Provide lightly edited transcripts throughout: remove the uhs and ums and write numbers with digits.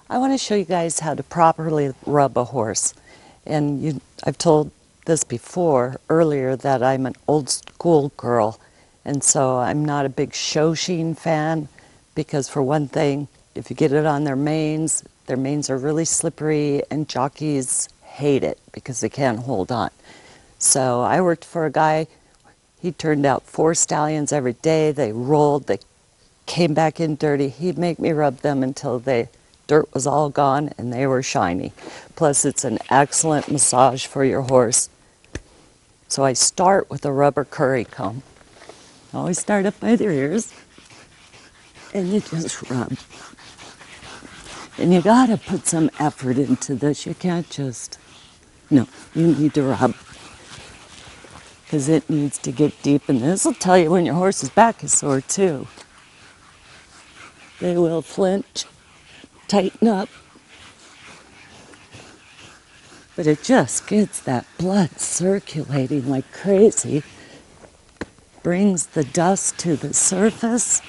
I want to show you guys how to properly rub a horse. And I've told this before, earlier, that I'm an old school girl. And so I'm not a big show sheen fan because, for one thing, if you get it on their manes are really slippery and jockeys hate it because they can't hold on. So I worked for a guy. He turned out 4 stallions every day. They rolled, they came back in dirty. He'd make me rub them until the dirt was all gone and they were shiny. Plus, it's an excellent massage for your horse. So I start with a rubber curry comb. Always start up by their ears, and you just rub. And you gotta put some effort into this. You can't just, no, you need to rub. Because it needs to get deep, and this will tell you when your horse's back is sore too. They will flinch, tighten up, but it just gets that blood circulating like crazy, brings the dust to the surface.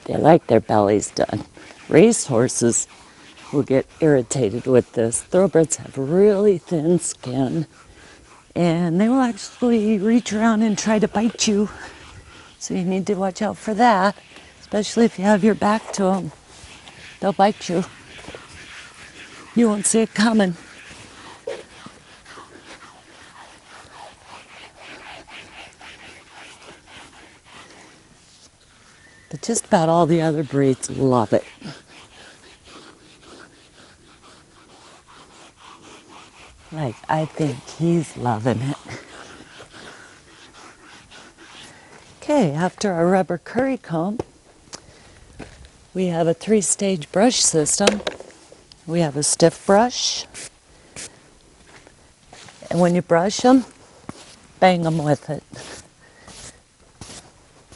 They like their bellies done. Race horses will get irritated with this. Thoroughbreds have really thin skin, and they will actually reach around and try to bite you. So you need to watch out for that, especially if you have your back to them. They'll bite you. You won't see it coming. But just about all the other breeds love it. Like, I think he's loving it. Okay, after our rubber curry comb, we have a 3-stage brush system. We have a stiff brush. And when you brush them, bang them with it.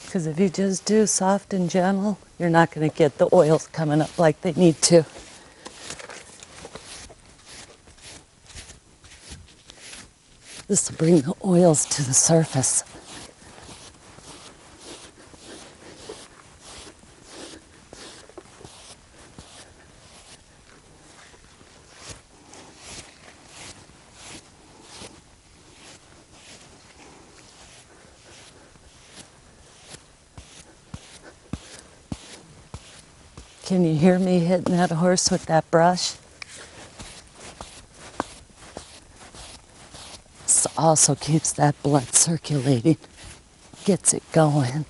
Because if you just do soft and gentle, you're not going to get the oils coming up like they need to. This will bring the oils to the surface. Can you hear me hitting that horse with that brush? This also keeps that blood circulating, gets it going.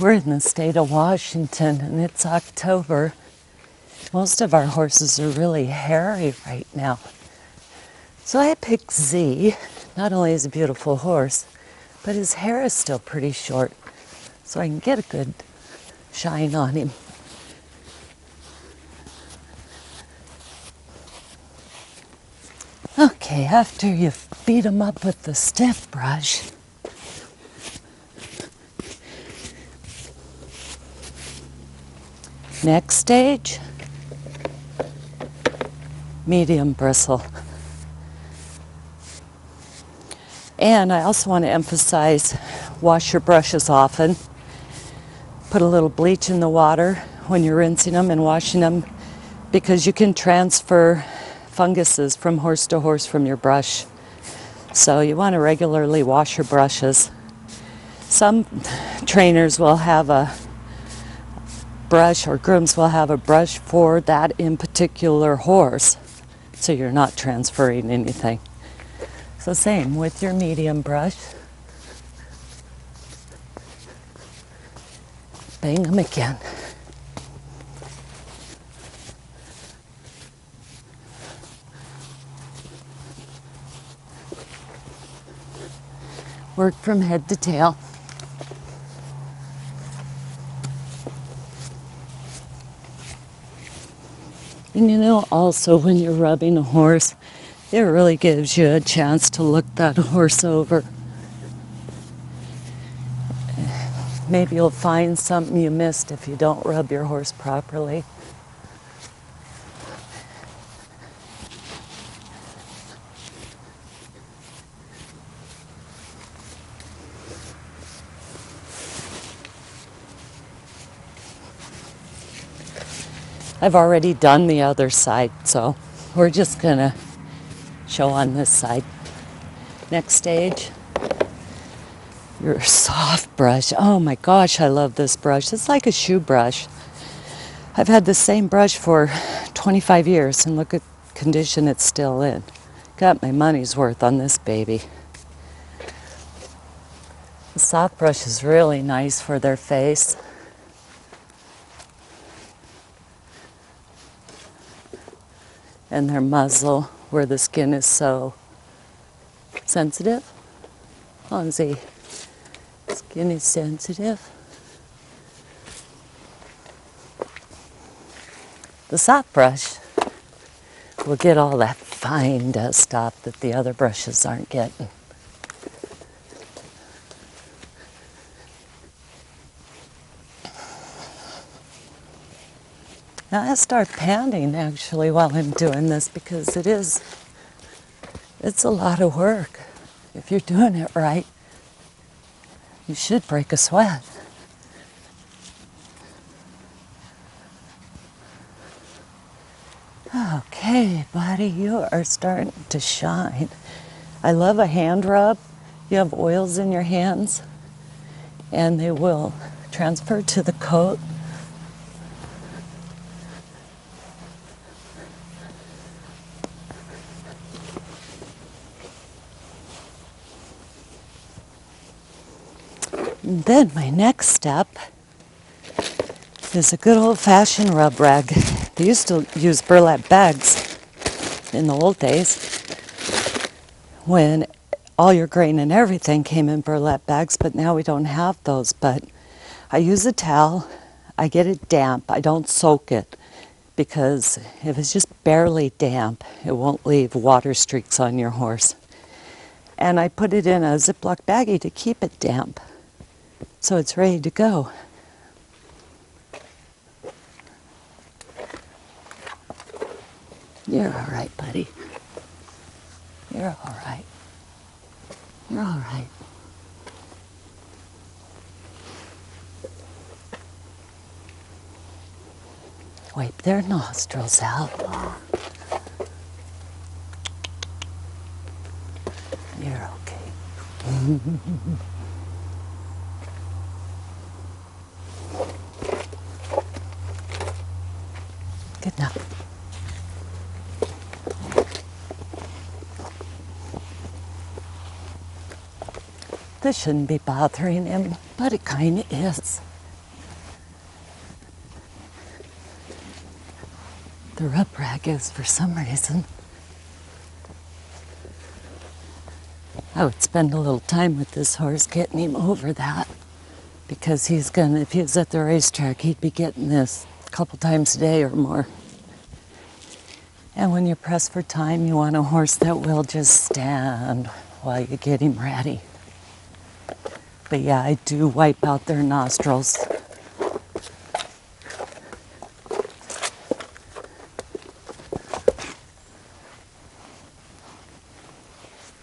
We're in the state of Washington and it's October. Most of our horses are really hairy right now. So I picked Z. Not only is he a beautiful horse, but his hair is still pretty short, so I can get a good shine on him. Okay, after you beat him up with the stiff brush, next stage, medium bristle. And I also want to emphasize, wash your brushes often. Put a little bleach in the water when you're rinsing them and washing them, because you can transfer funguses from horse to horse from your brush. So you want to regularly wash your brushes. Some trainers will have a brush, or grooms will have a brush for that in particular horse, so you're not transferring anything. So same with your medium brush. Bang them again. Work from head to tail. And you know, also when you're rubbing a horse, it really gives you a chance to look that horse over. Maybe you'll find something you missed if you don't rub your horse properly. I've already done the other side, so we're just gonna show on this side. Next stage, your soft brush. Oh my gosh, I love this brush. It's like a shoe brush. I've had the same brush for 25 years, and look at the condition it's still in. Got my money's worth on this baby. The soft brush is really nice for their face. And their muzzle, where the skin is so sensitive. On the skin is sensitive. The soft brush will get all that fine dust off that the other brushes aren't getting. Now I start panting actually while I'm doing this because it's a lot of work. If you're doing it right, you should break a sweat. Okay, buddy, you are starting to shine. I love a hand rub. You have oils in your hands and they will transfer to the coat. And then my next step is a good old-fashioned rub rag. They used to use burlap bags in the old days when all your grain and everything came in burlap bags, but now we don't have those. But I use a towel, I get it damp, I don't soak it because if it's just barely damp, it won't leave water streaks on your horse. And I put it in a Ziploc baggie to keep it damp. So it's ready to go. You're all right, buddy. You're all right. You're all right. Wipe their nostrils out. You're okay. Good enough. This shouldn't be bothering him, but it kind of is. The rub rag is for some reason. I would spend a little time with this horse getting him over that because if he was at the racetrack, he'd be getting this a couple times a day or more. And when you're pressed for time, you want a horse that will just stand while you get him ready. But yeah, I do wipe out their nostrils.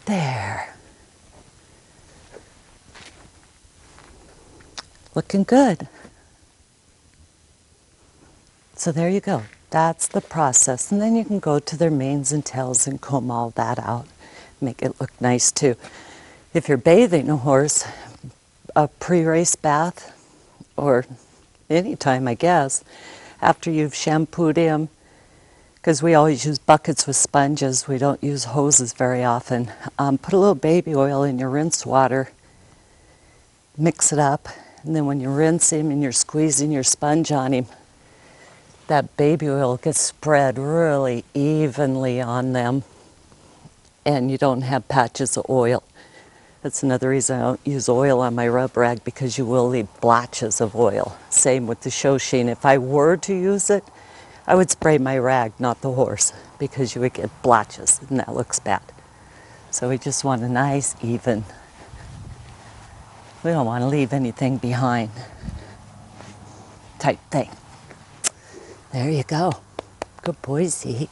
There. Looking good. So there you go. That's the process. And then you can go to their manes and tails and comb all that out. Make it look nice too. If you're bathing a horse, a pre-race bath, or anytime I guess, after you've shampooed him, because we always use buckets with sponges, we don't use hoses very often. Put a little baby oil in your rinse water, mix it up, and then when you rinse him and you're squeezing your sponge on him, that baby oil gets spread really evenly on them, and you don't have patches of oil. That's another reason I don't use oil on my rub rag, because you will leave blotches of oil. Same with the show sheen. If I were to use it, I would spray my rag, not the horse, because you would get blotches and that looks bad. So we just want a nice, even. We don't want to leave anything behind type thing. There you go. Good boy, Zeke.